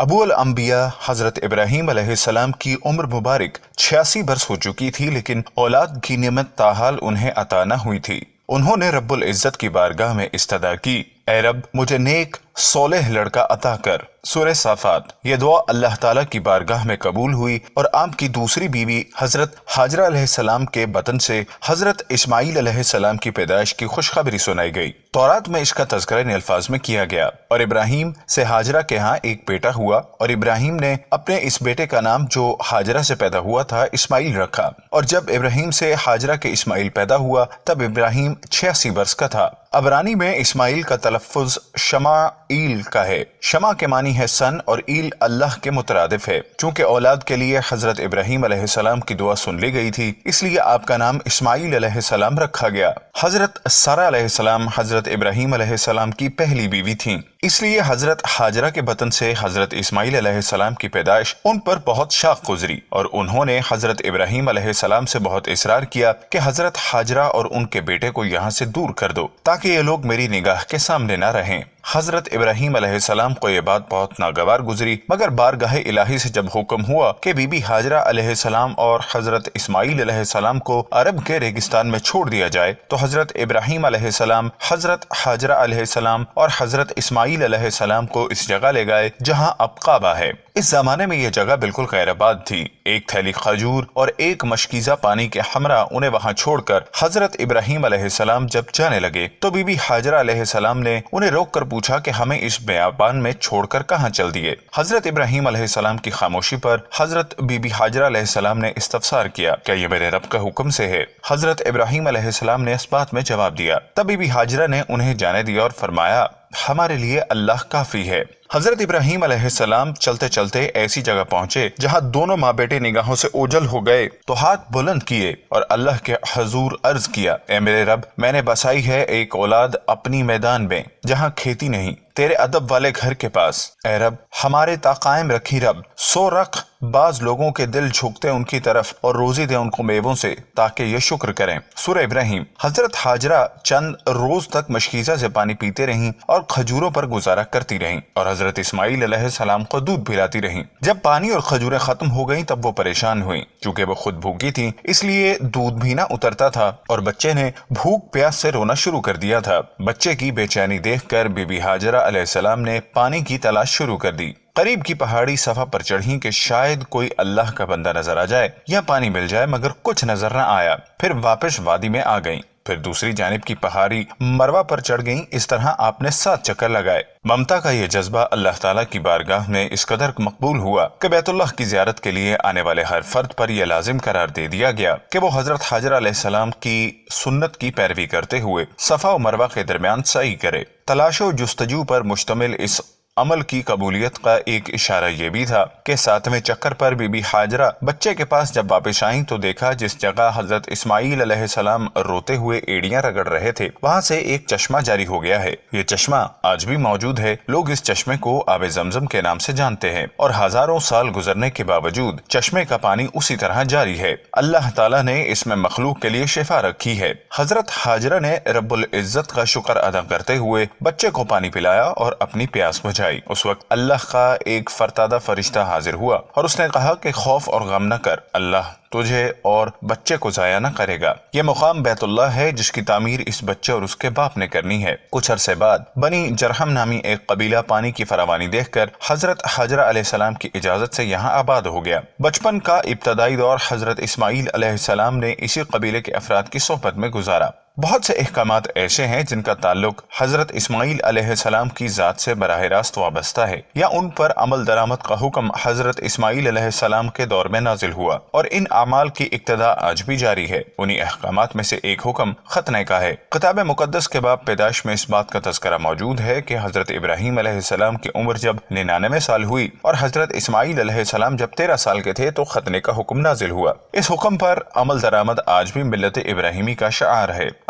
ابو الانبیاء حضرت ابراہیم علیہ السلام کی عمر مبارک 86 برس ہو چکی تھی، لیکن اولاد کی نعمت تاحال انہیں عطا نہ ہوئی تھی۔ انہوں نے رب العزت کی بارگاہ میں استدعا کی، اے رب مجھے نیک صالح لڑکا عطا کر۔ سورہ صافات۔ یہ دعا اللہ تعالیٰ کی بارگاہ میں قبول ہوئی اور آپ کی دوسری بیوی حضرت ہاجرہ علیہ السلام کے بطن سے حضرت اسماعیل علیہ السلام کی پیدائش کی خوشخبری سنائی گئی۔ تورات میں اس کا تذکرہ ان الفاظ میں کیا گیا، اور ابراہیم سے ہاجرہ کے ہاں ایک بیٹا ہوا، اور ابراہیم نے اپنے اس بیٹے کا نام جو ہاجرہ سے پیدا ہوا تھا اسماعیل رکھا۔ اور جب ابراہیم سے ہاجرہ کے اسماعیل پیدا ہوا تب ابراہیم 86 برس کا تھا۔ عبرانی میں اسماعیل کا تلفظ شمائیل کا ہے۔ شمع کے معنی ہے سن، اور ایل اللہ کے مترادف ہے۔ چونکہ اولاد کے لیے حضرت ابراہیم علیہ السلام کی دعا سن لی گئی تھی، اس لیے آپ کا نام اسماعیل علیہ السلام رکھا گیا۔ حضرت سارہ علیہ السلام حضرت ابراہیم علیہ السلام کی پہلی بیوی تھیں، اس لیے حضرت ہاجرہ کے بطن سے حضرت اسماعیل علیہ السلام کی پیدائش ان پر بہت شاق گزری، اور انہوں نے حضرت ابراہیم علیہ السلام سے بہت اصرار کیا کہ حضرت ہاجرہ اور ان کے بیٹے کو یہاں سے دور کر دو تاکہ یہ لوگ میری نگاہ کے سامنے نہ رہیں۔ حضرت ابراہیم علیہ السلام کو یہ بات بہت ناگوار گزری، مگر بارگاہ الہی سے جب حکم ہوا کہ بی بی ہاجرہ علیہ السلام اور حضرت اسماعیل علیہ السلام کو عرب کے ریگستان میں چھوڑ دیا جائے، تو حضرت ابراہیم علیہ السلام، حضرت ہاجرہ علیہ السلام اور حضرت اسماعیل علیہ السلام کو اس جگہ لے گئے جہاں اب کعبہ ہے۔ اس زمانے میں یہ جگہ بالکل غیر آباد تھی۔ ایک تھیلی کھجور اور ایک مشکیزہ پانی کے ہمراہ انہیں وہاں چھوڑ کر حضرت ابراہیم علیہ السلام جب جانے لگے تو بی بی ہاجرہ علیہ السلام نے انہیں روک کر پوچھا کہ ہمیں اس بیابان میں چھوڑ کر کہاں چل دیے؟ حضرت ابراہیم علیہ السلام کی خاموشی پر حضرت بی بی ہاجرہ علیہ السلام نے استفسار کیا، کیا یہ میرے رب کا حکم سے ہے؟ حضرت ابراہیم علیہ السلام نے اس بات میں جواب دیا۔ تب بی بی ہاجرہ نے انہیں جانے دیا اور فرمایا، ہمارے لیے اللہ کافی ہے۔ حضرت ابراہیم علیہ السلام چلتے چلتے ایسی جگہ پہنچے جہاں دونوں ماں بیٹے نگاہوں سے اوجھل ہو گئے، تو ہاتھ بلند کیے اور اللہ کے حضور عرض کیا، اے میرے رب، میں نے بسائی ہے ایک اولاد اپنی میدان میں جہاں کھیتی نہیں، تیرے ادب والے گھر کے پاس۔ اے رب، ہمارے تا قائم رکھی رب، سو رکھ بعض لوگوں کے دل جھکتے ان کی طرف، اور روزی دے ان کو میووں سے تاکہ یہ شکر کریں۔ سورہ ابراہیم۔ حضرت ہاجرہ چند روز تک مشکیزہ سے پانی پیتے رہیں اور کھجوروں پر گزارا کرتی رہیں، اور حضرت اسماعیل علیہ السلام کو دودھ پلاتی رہیں۔ جب پانی اور کھجوریں ختم ہو گئیں تب وہ پریشان ہوئیں، چونکہ وہ خود بھوکی تھیں اس لیے دودھ بھی نہ اترتا تھا، اور بچے نے بھوک پیاس سے رونا شروع کر دیا تھا۔ بچے کی بے چینی دیکھ کر بی بی ہاجرہ علیہ السلام نے پانی کی تلاش شروع کر دی۔ قریب کی پہاڑی صفا پر چڑھیں کہ شاید کوئی اللہ کا بندہ نظر آ جائے یا پانی مل جائے، مگر کچھ نظر نہ آیا۔ پھر واپس وادی میں آ گئیں، پھر دوسری جانب کی پہاڑی مروہ پر چڑھ گئیں۔ اس طرح آپ نے 7 چکر لگائے۔ ممتا کا یہ جذبہ اللہ تعالیٰ کی بارگاہ میں اس قدر مقبول ہوا کہ بیت اللہ کی زیارت کے لیے آنے والے ہر فرد پر یہ لازم قرار دے دیا گیا کہ وہ حضرت ہاجرہ علیہ السلام کی سنت کی پیروی کرتے ہوئے صفا و مروہ کے درمیان سعی کرے۔ تلاش و جستجو پر مشتمل اس عمل کی قبولیت کا ایک اشارہ یہ بھی تھا کہ 7ویں چکر پر بی بی ہاجرہ بچے کے پاس جب واپس آئیں تو دیکھا جس جگہ حضرت اسماعیل علیہ السلام روتے ہوئے ایڑیاں رگڑ رہے تھے وہاں سے ایک چشمہ جاری ہو گیا ہے۔ یہ چشمہ آج بھی موجود ہے، لوگ اس چشمے کو آب زمزم کے نام سے جانتے ہیں، اور ہزاروں سال گزرنے کے باوجود چشمے کا پانی اسی طرح جاری ہے۔ اللہ تعالیٰ نے اس میں مخلوق کے لیے شفا رکھی ہے۔ حضرت ہاجرہ نے رب العزت کا شکر ادا کرتے ہوئے بچے کو پانی پلایا اور اپنی پیاس بجھائی۔ اس وقت اللہ کا ایک فرتادہ فرشتہ حاضر ہوا اور اس نے کہا کہ خوف اور غم نہ کر، اللہ تجھے اور بچے کو ضائع نہ کرے گا۔ یہ مقام بیت اللہ ہے جس کی تعمیر اس بچے اور اس کے باپ نے کرنی ہے۔ کچھ عرصے بعد بنی جرہم نامی ایک قبیلہ پانی کی فراوانی دیکھ کر حضرت ہاجرہ علیہ السلام کی اجازت سے یہاں آباد ہو گیا۔ بچپن کا ابتدائی دور حضرت اسماعیل علیہ السلام نے اسی قبیلے کے افراد کی صحبت میں گزارا۔ بہت سے احکامات ایسے ہیں جن کا تعلق حضرت اسماعیل علیہ السلام کی ذات سے براہ راست وابستہ ہے، یا ان پر عمل درآمد کا حکم حضرت اسماعیل علیہ السلام کے دور میں نازل ہوا، اور ان اعمال کی ابتدا آج بھی جاری ہے۔ انہی احکامات میں سے ایک حکم ختنہ کا ہے۔ کتاب مقدس کے باب پیدائش میں اس بات کا تذکرہ موجود ہے کہ حضرت ابراہیم علیہ السلام کی عمر جب 99 سال ہوئی اور حضرت اسماعیل علیہ السلام جب 13 سال کے تھے تو ختنہ کا حکم نازل ہوا۔ اس حکم پر عمل درآمد آج بھی ملت ابراہیمی کا شعار ہے۔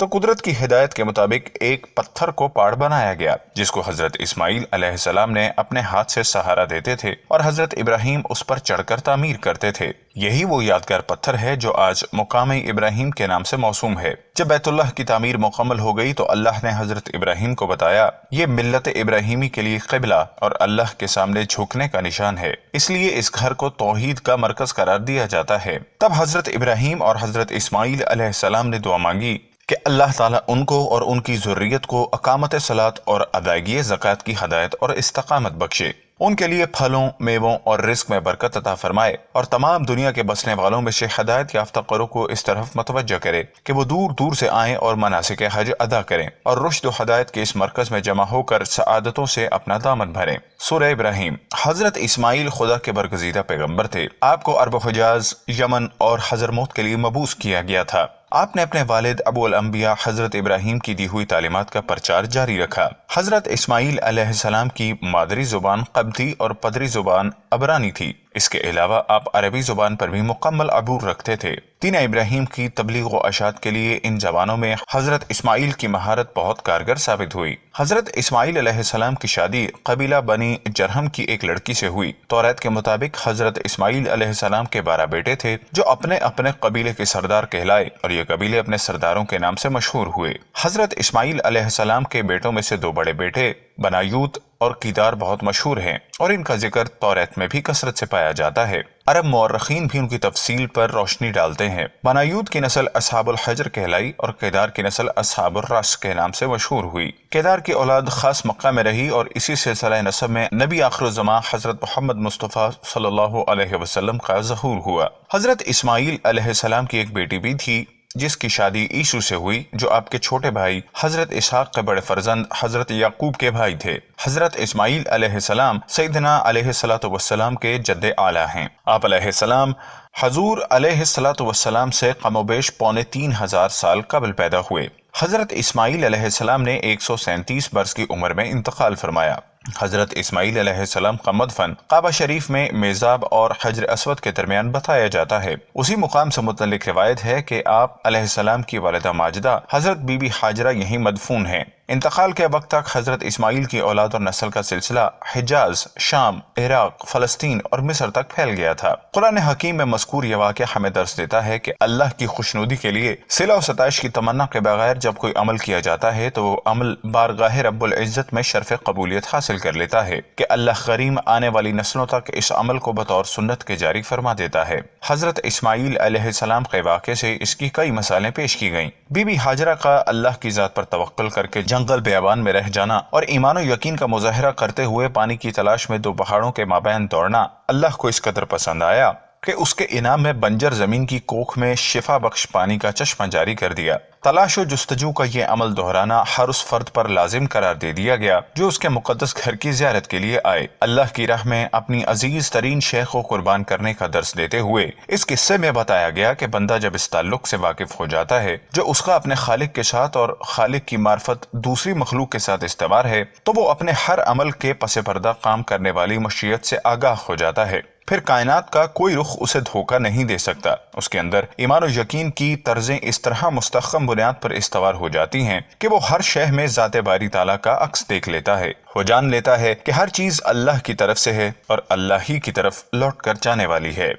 تو قدرت کی ہدایت کے مطابق ایک پتھر کو پہاڑ بنایا گیا جس کو حضرت اسماعیل علیہ السلام نے اپنے ہاتھ سے سہارا دیتے تھے اور حضرت ابراہیم اس پر چڑھ کر تعمیر کرتے تھے۔ یہی وہ یادگار پتھر ہے جو آج مقام ابراہیم کے نام سے موسوم ہے۔ جب بیت اللہ کی تعمیر مکمل ہو گئی تو اللہ نے حضرت ابراہیم کو بتایا یہ ملت ابراہیمی کے لیے قبلہ اور اللہ کے سامنے جھکنے کا نشان ہے، اس لیے اس گھر کو توحید کا مرکز قرار دیا جاتا ہے۔ تب حضرت ابراہیم اور حضرت اسماعیل علیہ السلام نے دعا مانگی کہ اللہ تعالیٰ ان کو اور ان کی ذریت کو اقامت صلاۃ اور ادائیگی زکوٰۃ کی ہدایت اور استقامت بخشے، ان کے لیے پھلوں، میووں اور رزق میں برکت عطا فرمائے اور تمام دنیا کے بسنے والوں میں سے ہدایت یافتہ قروں کو اس طرف متوجہ کرے کہ وہ دور دور سے آئیں اور مناسک حج ادا کریں اور رشد و ہدایت کے اس مرکز میں جمع ہو کر سعادتوں سے اپنا دامن بھریں۔ سورہ ابراہیم۔ حضرت اسماعیل خدا کے برگزیدہ پیغمبر تھے۔ آپ کو عرب و حجاز، یمن اور حضرموت کے لیے مبعوث کیا گیا تھا۔ آپ نے اپنے والد ابو الانبیاء حضرت ابراہیم کی دی ہوئی تعلیمات کا پرچار جاری رکھا۔ حضرت اسماعیل علیہ السلام کی مادری زبان قبطی اور پدری زبان عبرانی تھی۔ اس کے علاوہ آپ عربی زبان پر بھی مکمل عبور رکھتے تھے۔ دین ابراہیم کی تبلیغ و اشاعت کے لیے ان زبانوں میں حضرت اسماعیل کی مہارت بہت کارگر ثابت ہوئی۔ حضرت اسماعیل علیہ السلام کی شادی قبیلہ بنی جرہم کی ایک لڑکی سے ہوئی۔ توریت کے مطابق حضرت اسماعیل علیہ السلام کے 12 بیٹے تھے جو اپنے اپنے قبیلے کے سردار کہلائے اور یہ قبیلے اپنے سرداروں کے نام سے مشہور ہوئے۔ حضرت اسماعیل علیہ السلام کے بیٹوں میں سے 2 بڑے بیٹے بنایوت اور کیدار بہت مشہور ہیں اور ان کا ذکر توریت میں بھی کثرت سے پایا جاتا ہے۔ عرب مورخین بھی ان کی تفصیل پر روشنی ڈالتے ہیں۔ بنایوت کی نسل اصحاب الحجر کہلائی اور کیدار کی نسل اصحاب الرس کے نام سے مشہور ہوئی۔ کیدار کی اولاد خاص مکہ میں رہی اور اسی سلسلہ نسب میں نبی آخر الزماں حضرت محمد مصطفیٰ صلی اللہ علیہ وسلم کا ظہور ہوا۔ حضرت اسماعیل علیہ السلام کی ایک بیٹی بھی تھی جس کی شادی عیسو سے ہوئی جو آپ کے چھوٹے بھائی حضرت اسحاق کے بڑے فرزند حضرت یعقوب کے بھائی تھے۔ حضرت اسماعیل علیہ السلام سیدنا علیہ الصلوۃ والسلام کے جد اعلیٰ ہیں۔ آپ علیہ السلام حضور علیہ الصلوۃ والسلام سے کم و بیش 3500 سال قبل پیدا ہوئے۔ حضرت اسماعیل علیہ السلام نے 137 برس کی عمر میں انتقال فرمایا۔ حضرت اسماعیل علیہ السلام کا مدفن کعبہ شریف میں میزاب اور حجر اسود کے درمیان بتایا جاتا ہے۔ اسی مقام سے متعلق روایت ہے کہ آپ علیہ السلام کی والدہ ماجدہ حضرت بی بی حاجرہ یہیں مدفون ہیں۔ انتقال کے وقت تک حضرت اسماعیل کی اولاد اور نسل کا سلسلہ حجاز، شام، عراق، فلسطین اور مصر تک پھیل گیا تھا۔ قرآن حکیم میں مذکور یہ واقعہ ہمیں درس دیتا ہے کہ اللہ کی خوشنودی کے لیے صلہ و ستائش کی تمنا کے بغیر جب کوئی عمل کیا جاتا ہے تو وہ عمل بارگاہ رب العزت میں شرف قبولیت حاصل کر لیتا ہے کہ اللہ کریم آنے والی نسلوں تک اس عمل کو بطور سنت کے جاری فرما دیتا ہے۔ حضرت اسماعیل علیہ السلام کے واقعے سے اس کی کئی مثالیں پیش کی گئیں۔ بی بی حاجرہ کا اللہ کی ذات پر توکل کر کے جنگل بیابان میں رہ جانا اور ایمان و یقین کا مظاہرہ کرتے ہوئے پانی کی تلاش میں 2 پہاڑوں کے مابین دوڑنا اللہ کو اس قدر پسند آیا کہ اس کے انعام میں بنجر زمین کی کوکھ میں شفا بخش پانی کا چشمہ جاری کر دیا۔ تلاش و جستجو کا یہ عمل دہرانا ہر اس فرد پر لازم قرار دے دیا گیا جو اس کے مقدس گھر کی زیارت کے لیے آئے۔ اللہ کی راہ میں اپنی عزیز ترین شے کو قربان کرنے کا درس دیتے ہوئے اس قصے میں بتایا گیا کہ بندہ جب اس تعلق سے واقف ہو جاتا ہے جو اس کا اپنے خالق کے ساتھ اور خالق کی معرفت دوسری مخلوق کے ساتھ استوار ہے تو وہ اپنے ہر عمل کے پس پردہ کام کرنے والی مشیت سے آگاہ ہو جاتا ہے۔ پھر کائنات کا کوئی رخ اسے دھوکہ نہیں دے سکتا۔ اس کے اندر ایمان و یقین کی طرزیں اس طرح مستحکم بنیاد پر استوار ہو جاتی ہیں کہ وہ ہر شے میں ذات باری تعالیٰ کا عکس دیکھ لیتا ہے۔ وہ جان لیتا ہے کہ ہر چیز اللہ کی طرف سے ہے اور اللہ ہی کی طرف لوٹ کر جانے والی ہے۔